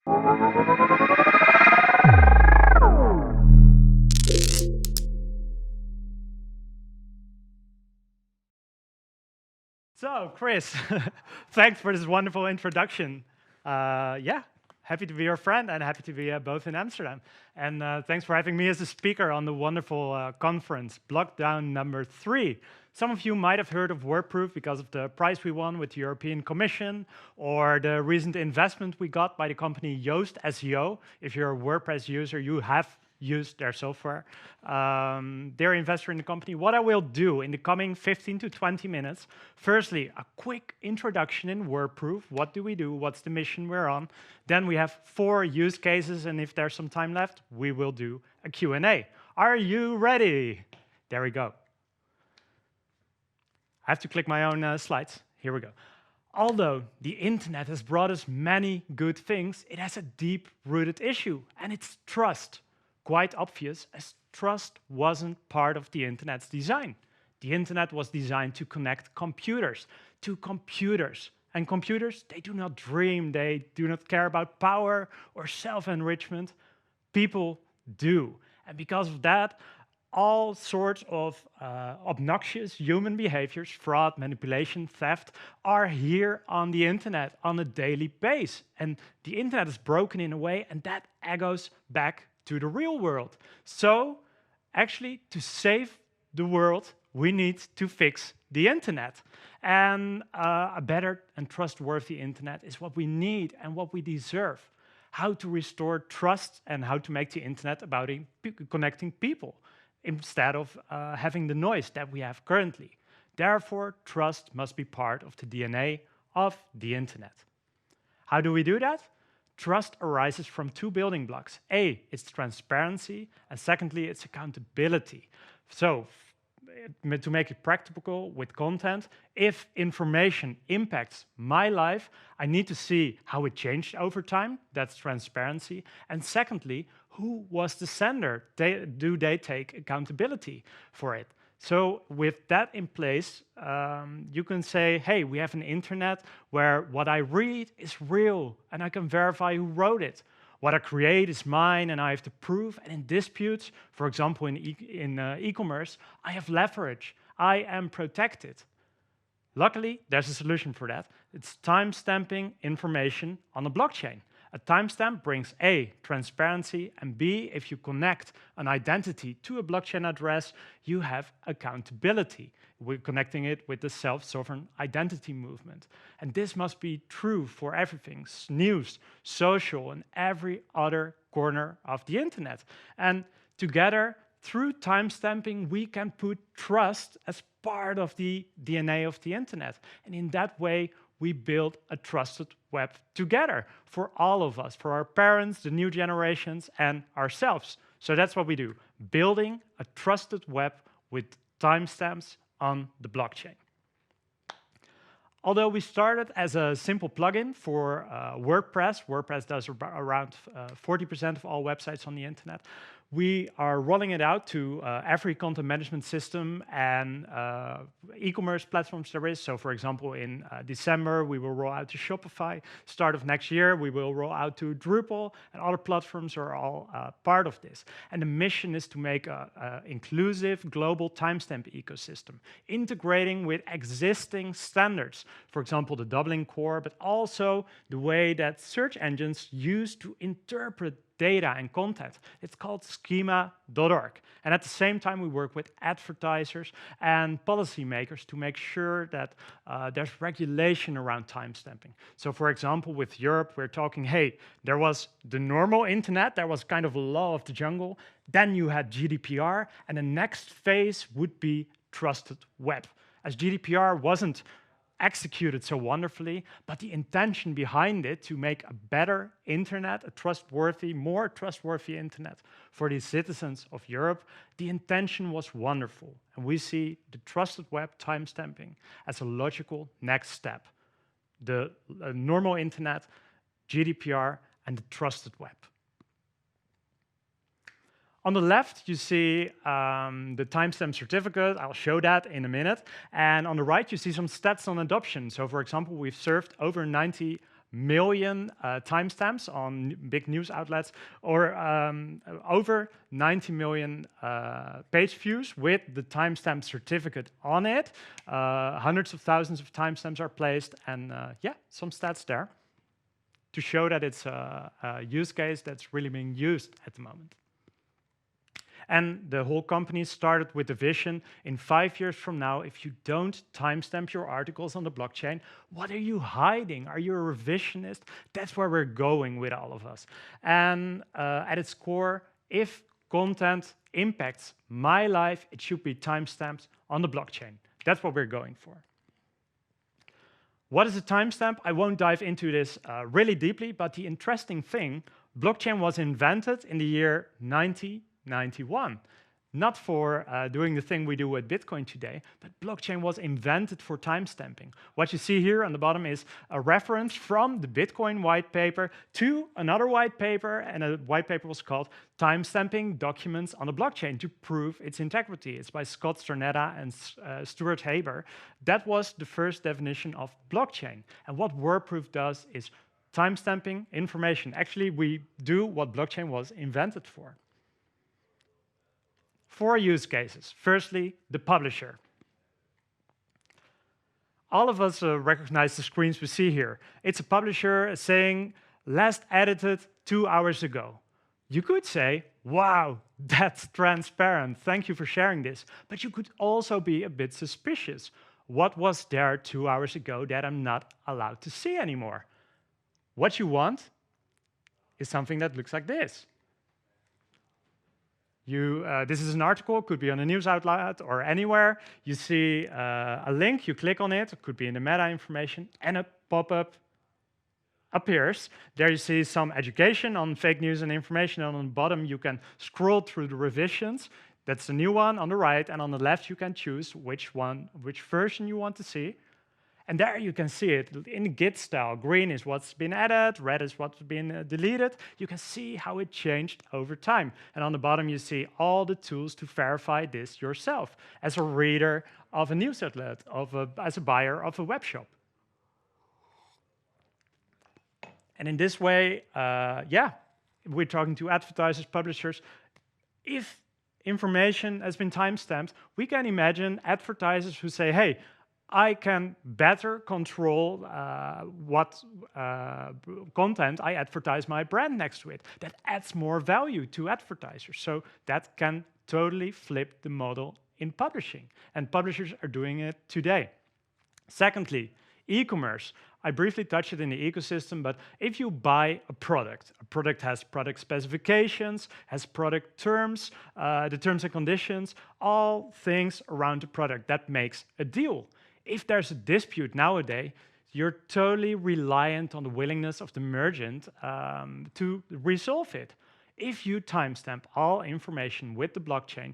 So, Chris, thanks for this wonderful introduction. Yeah, happy to be your friend and happy to be both in Amsterdam. And thanks for having me as a speaker on the wonderful conference, BlockDown number 3. Some of you might have heard of WordProof because of the prize we won with the European Commission or the recent investment we got by the company Yoast SEO. If you're a WordPress user, you have used their software. They're an investor in the company. What I will do in the coming 15 to 20 minutes, firstly, a quick introduction in WordProof. What do we do? What's the mission we're on? Then we have 4 use cases, and if there's some time left, we will do a Q&A. Are you ready? There we go. I have to click my own slides. Here we go. Although the internet has brought us many good things, it has a deep-rooted issue, and it's trust. Quite obvious, as trust wasn't part of the internet's design. The internet was designed to connect computers to computers. And computers, they do not dream, they do not care about power or self-enrichment. People do. And because of that, all sorts of obnoxious human behaviors, fraud, manipulation, theft, are here on the internet on a daily basis. And the internet is broken in a way, and that echoes back to the real world. So actually, to save the world, we need to fix the internet. And a better and trustworthy internet is what we need and what we deserve. How to restore trust and how to make the internet about connecting people instead of having the noise that we have currently. Therefore, trust must be part of the DNA of the internet. How do we do that? Trust arises from 2 building blocks. A, it's transparency, and secondly, it's accountability. So, to make it practical with content, if information impacts my life, I need to see how it changed over time. That's transparency. And secondly, who was the sender? Do they take accountability for it? So with that in place, you can say, hey, we have an internet where what I read is real and I can verify who wrote it. What I create is mine and I have the proof. And in disputes, for example, in e-commerce, I have leverage. I am protected. Luckily, there's a solution for that. It's timestamping information on a blockchain. A timestamp brings A, transparency, and B, if you connect an identity to a blockchain address, you have accountability. We're connecting it with the self-sovereign identity movement. And this must be true for everything, news, social, and every other corner of the internet. And together, through timestamping, we can put trust as part of the DNA of the internet. And in that way, we build a trusted web together for all of us, for our parents, the new generations, and ourselves. So that's what we do, building a trusted web with timestamps on the blockchain. Although we started as a simple plugin for WordPress, WordPress does around 40% of all websites on the internet, we are rolling it out to every content management system and e-commerce platforms there is. So for example, in December, we will roll out to Shopify. Start of next year, we will roll out to Drupal, and other platforms are all part of this. And the mission is to make an inclusive global timestamp ecosystem, integrating with existing standards. For example, the Dublin Core, but also the way that search engines use to interpret data and content. It's called schema.org. And at the same time, we work with advertisers and policymakers to make sure that there's regulation around timestamping. So for example, with Europe, we're talking, hey, there was the normal internet, there was kind of a law of the jungle. Then you had GDPR, and the next phase would be trusted web. As GDPR wasn't executed so wonderfully, but the intention behind it to make a better internet, a trustworthy, more trustworthy internet for the citizens of Europe, the intention was wonderful. And we see the trusted web timestamping as a logical next step. The normal internet, GDPR, and the trusted web. On the left, you see the timestamp certificate. I'll show that in a minute. And on the right, you see some stats on adoption. So for example, we've served over 90 million timestamps on big news outlets, or over 90 million page views with the timestamp certificate on it. Hundreds of thousands of timestamps are placed, and yeah, some stats there to show that it's a use case that's really being used at the moment. And the whole company started with the vision: in 5 years from now, if you don't timestamp your articles on the blockchain, what are you hiding? Are you a revisionist? That's where we're going with all of us. And at its core, if content impacts my life, it should be timestamped on the blockchain. That's what we're going for. What is a timestamp? I won't dive into this really deeply, but the interesting thing, blockchain was invented in the year 1991. Not for doing the thing we do with Bitcoin today, but blockchain was invented for timestamping. What you see here on the bottom is a reference from the Bitcoin white paper to another white paper, and a white paper was called Timestamping Documents on the Blockchain to Prove Its Integrity. It's by Scott Stornetta and Stuart Haber. That was the first definition of blockchain. And what WordProof does is timestamping information. Actually, we do what blockchain was invented for. 4 use cases. Firstly, the publisher. All of us recognize the screens we see here. It's a publisher saying, last edited 2 hours ago. You could say, wow, that's transparent. Thank you for sharing this. But you could also be a bit suspicious. What was there 2 hours ago that I'm not allowed to see anymore? What you want is something that looks like this. This is an article, could be on a news outlet or anywhere. You see a link, you click on it could be in the meta information, and a pop-up appears. There you see some education on fake news and information, and on the bottom you can scroll through the revisions. That's the new one on the right, and on the left you can choose which version you want to see. And there you can see it in the Git style. Green is what's been added, red is what's been deleted. You can see how it changed over time. And on the bottom you see all the tools to verify this yourself as a reader of a news outlet, as a buyer of a web shop. And in this way, yeah, we're talking to advertisers, publishers. If information has been timestamped, we can imagine advertisers who say, hey, I can better control what content I advertise my brand next to it. That adds more value to advertisers. So that can totally flip the model in publishing. And publishers are doing it today. Secondly, e-commerce. I briefly touched it in the ecosystem, but if you buy a product has product specifications, has product terms, the terms and conditions, all things around the product. That makes a deal. If there's a dispute nowadays, you're totally reliant on the willingness of the merchant to resolve it. If you timestamp all information with the blockchain,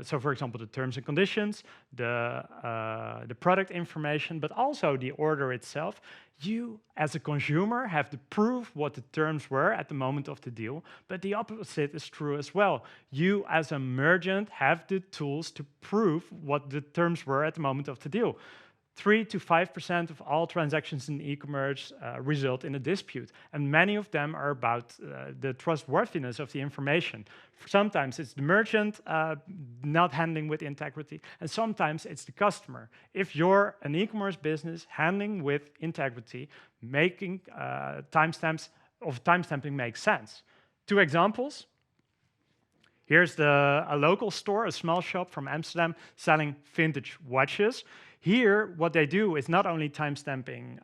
so for example, the terms and conditions, the product information, but also the order itself, you as a consumer have to prove what the terms were at the moment of the deal, but the opposite is true as well. You as a merchant have the tools to prove what the terms were at the moment of the deal. 3 to 5% of all transactions in e-commerce result in a dispute, and many of them are about the trustworthiness of the information. Sometimes it's the merchant not handling with integrity, and sometimes it's the customer. If you're an e-commerce business handling with integrity, making timestamping makes sense. 2 examples. Here's a local store, a small shop from Amsterdam, selling vintage watches. Here, what they do is not only timestamping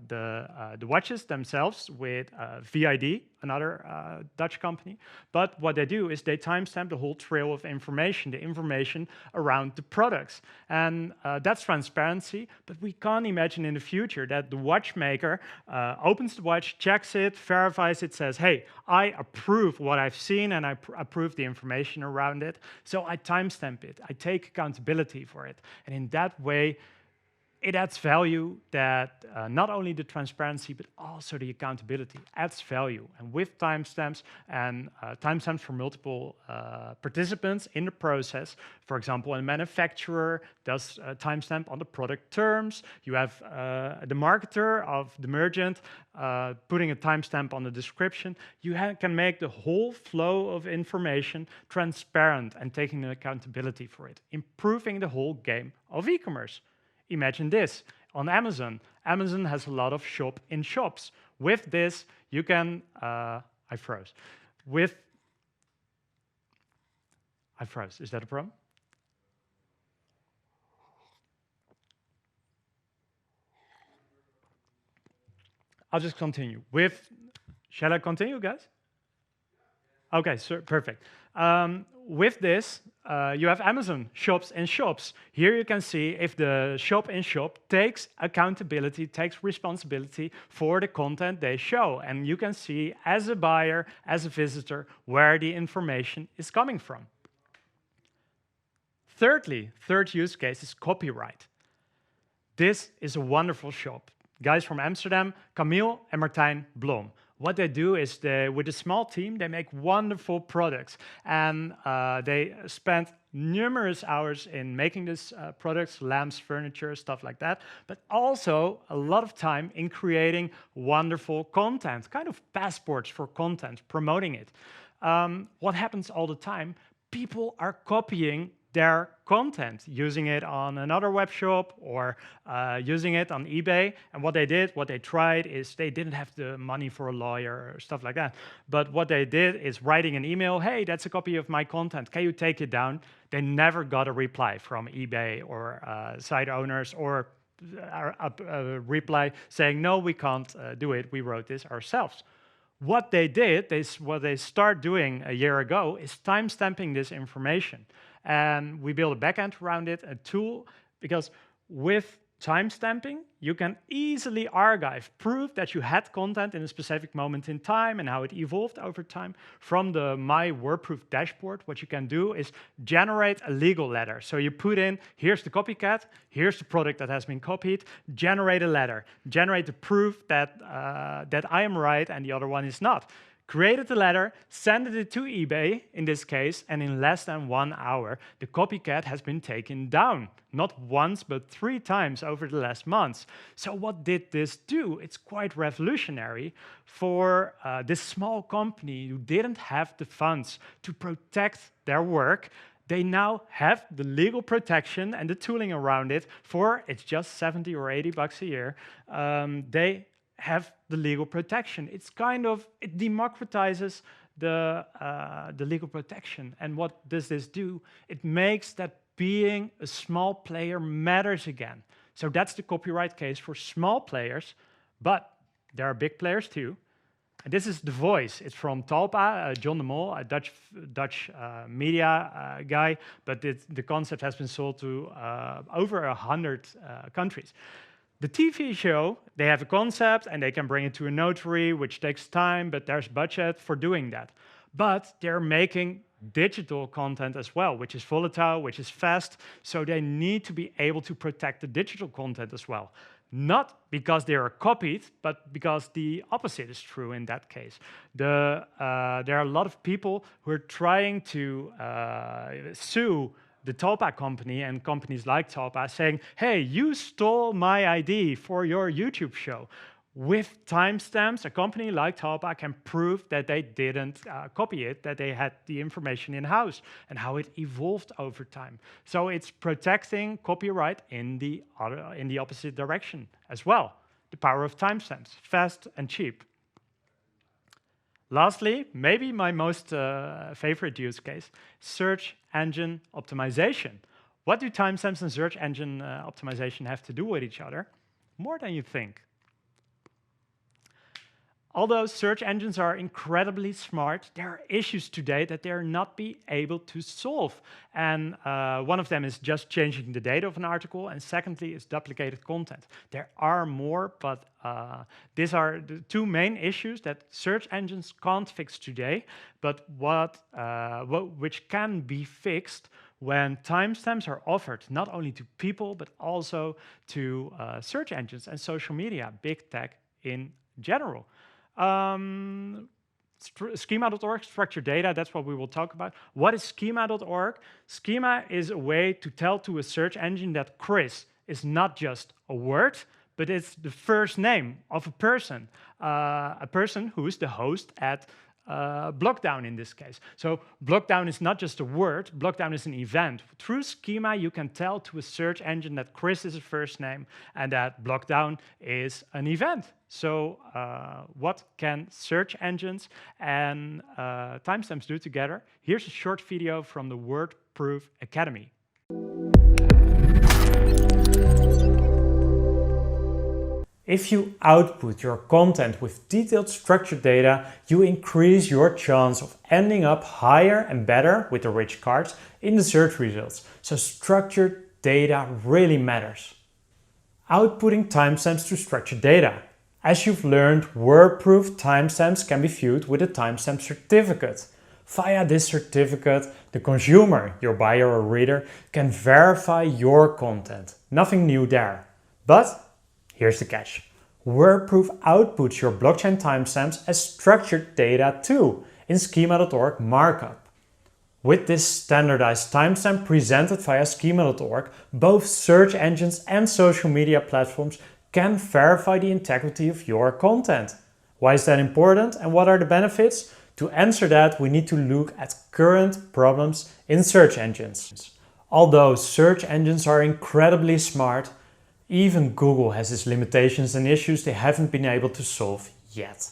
the watches themselves with VID, another Dutch company, but what they do is they timestamp the whole trail of information, the information around the products. And that's transparency, but we can't imagine in the future that the watchmaker opens the watch, checks it, verifies it, says, hey, I approve what I've seen and I approve the information around it, so I timestamp it. I take accountability for it. And in that way, it adds value that not only the transparency, but also the accountability adds value. And with timestamps and timestamps for multiple participants in the process, for example, a manufacturer does a timestamp on the product terms. You have the marketer of the merchant putting a timestamp on the description. You can make the whole flow of information transparent and taking accountability for it, improving the whole game of e-commerce. Imagine this, on Amazon. Amazon has a lot of shop-in-shops. With this, you can, I froze. I froze, is that a problem? I'll just continue. Shall I continue, guys? Okay, so perfect. With this, you have Amazon shops and shops. Here you can see if the shop in shop takes accountability, takes responsibility for the content they show. And you can see as a buyer, as a visitor, where the information is coming from. Thirdly, third use case is copyright. This is a wonderful shop. Guys from Amsterdam, Camille and Martijn Blom. What they do is, with a small team, they make wonderful products. And they spend numerous hours in making these products, lamps, furniture, stuff like that, but also a lot of time in creating wonderful content, kind of passports for content, promoting it. What happens all the time? People are copying their content, using it on another web shop or using it on eBay. And what they tried is they didn't have the money for a lawyer or stuff like that. But what they did is writing an email, hey, that's a copy of my content. Can you take it down? They never got a reply from eBay or site owners or a reply saying, no, we can't do it. We wrote this ourselves. What they did, what they started doing a year ago, is timestamping this information. And we built a backend around it, a tool, because with timestamping, you can easily archive, prove that you had content in a specific moment in time and how it evolved over time. From the My WordProof dashboard, what you can do is generate a legal letter. So you put in, here's the copycat, here's the product that has been copied, generate a letter, generate the proof that, that I am right and the other one is not. Created the letter, sent it to eBay in this case, and in less than 1 hour, the copycat has been taken down. Not once, but 3 times over the last months. So what did this do? It's quite revolutionary for this small company who didn't have the funds to protect their work. They now have the legal protection and the tooling around it for, it's just 70 or 80 bucks a year. They have the legal protection. It's kind of, it democratizes the legal protection. And what does this do? It makes that being a small player matters again. So that's the copyright case for small players, but there are big players too. And this is The Voice. It's from Talpa, John de Mol, a Dutch media guy, but the concept has been sold to over 100 countries. The TV show, they have a concept and they can bring it to a notary, which takes time, but there's budget for doing that. But they're making digital content as well, which is volatile, which is fast, so they need to be able to protect the digital content as well. Not because they are copied, but because the opposite is true in that case. There are a lot of people who are trying to sue the Talpa company and companies like Talpa, saying, hey, you stole my ID for your YouTube show. With timestamps, a company like Talpa can prove that they didn't copy it, that they had the information in-house and how it evolved over time. So it's protecting copyright in the opposite direction as well. The power of timestamps, fast and cheap. Lastly, maybe my most favorite use case, search engine optimization. What do timestamps and search engine optimization have to do with each other? More than you think. Although search engines are incredibly smart, there are issues today that they're not be able to solve. And one of them is just changing the data of an article, and secondly is duplicated content. There are more, but these are the 2 main issues that search engines can't fix today, but which can be fixed when timestamps are offered not only to people, but also to search engines and social media, big tech in general. Schema.org, structured data, that's what we will talk about. What is schema.org? Schema is a way to tell to a search engine that Chris is not just a word, but it's the first name of a person who is the host at BlockDown in this case. So BlockDown is not just a word, BlockDown is an event. Through schema, you can tell to a search engine that Chris is a first name and that BlockDown is an event. So what can search engines and timestamps do together? Here's a short video from the WordProof Academy. If you output your content with detailed structured data, you increase your chance of ending up higher and better with the rich cards in the search results. So structured data really matters. Outputting timestamps to structured data. As you've learned, WordProof timestamps can be viewed with a timestamp certificate. Via this certificate, the consumer, your buyer or reader, can verify your content. Nothing new there. But here's the catch. WordProof outputs your blockchain timestamps as structured data too in schema.org markup. With this standardized timestamp presented via schema.org, both search engines and social media platforms can verify the integrity of your content. Why is that important and what are the benefits? To answer that, we need to look at current problems in search engines. Although search engines are incredibly smart, even Google has its limitations and issues they haven't been able to solve yet.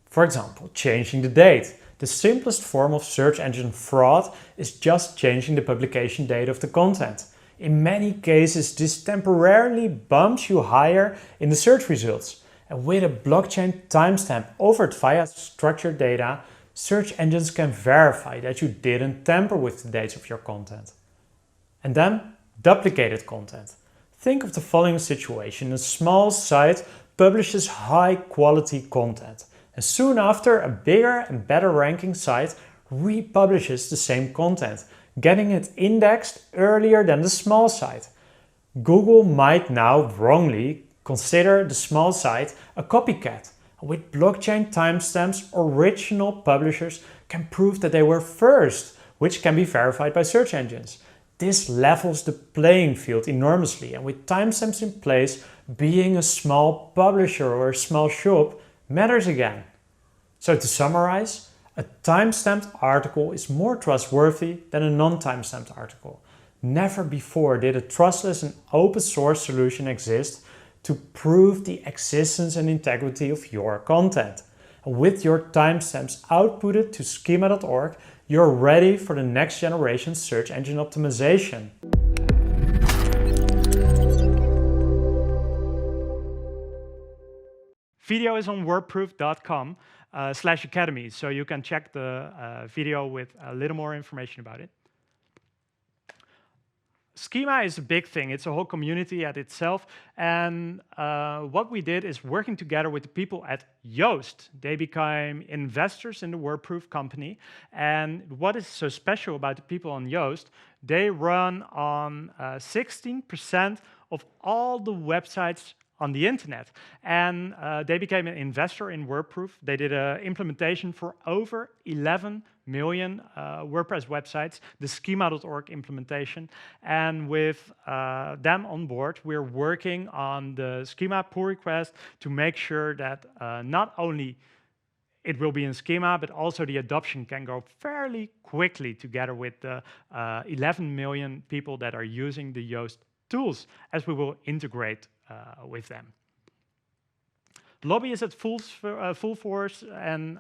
For example, changing the date. The simplest form of search engine fraud is just changing the publication date of the content. In many cases, this temporarily bumps you higher in the search results. And with a blockchain timestamp offered via structured data, search engines can verify that you didn't tamper with the dates of your content. And then, duplicated content. Think of the following situation. A small site publishes high-quality content, and soon after, a bigger and better ranking site republishes the same content, getting it indexed earlier than the small site. Google might now wrongly consider the small site a copycat. With blockchain timestamps, original publishers can prove that they were first, which can be verified by search engines. This levels the playing field enormously, and with timestamps in place, being a small publisher or a small shop matters again. So to summarize, a timestamped article is more trustworthy than a non-timestamped article. Never before did a trustless and open source solution exist to prove the existence and integrity of your content. And with your timestamps outputted to schema.org, you're ready for the next generation search engine optimization. Video is on wordproof.com/academy, so you can check the video with a little more information about it. Schema is a big thing. It's a whole community at itself. And what we did is working together with the people at Yoast. They became investors in the WordProof company. And what is so special about the people on Yoast, they run on 16% of all the websites on the internet. And they became an investor in WordProof. They did an implementation for over 11 million WordPress websites, the schema.org implementation. And with them on board, we're working on the schema pull request to make sure that not only it will be in schema, but also the adoption can go fairly quickly together with the 11 million people that are using the Yoast tools, as we will integrate with them. Lobby is at full force, and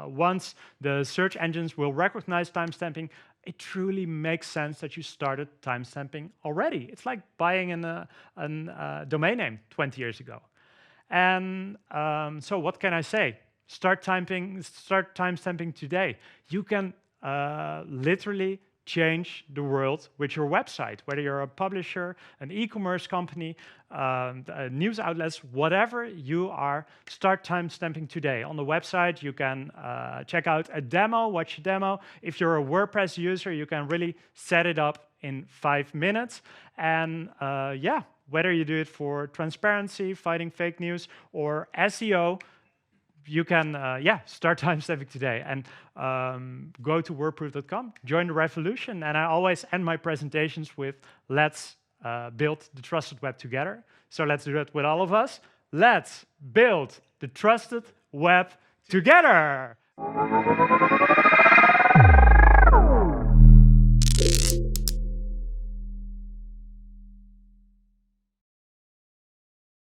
once the search engines will recognize timestamping, it truly makes sense that you started timestamping already. It's like buying a domain name 20 years ago. And so what can I say? Start timestamping today. You can literally change the world with your website, whether you're a publisher, an e-commerce company, news outlets, whatever you are. Start timestamping today. On the website, you can check out a demo, watch a demo. If you're a WordPress user, you can really set it up in 5 minutes. And yeah, whether you do it for transparency, fighting fake news, or SEO, you can, yeah, start timestamping today and go to wordproof.com, join the revolution. And I always end my presentations with, let's build the trusted web together. So let's do that with all of us. Let's build the trusted web together.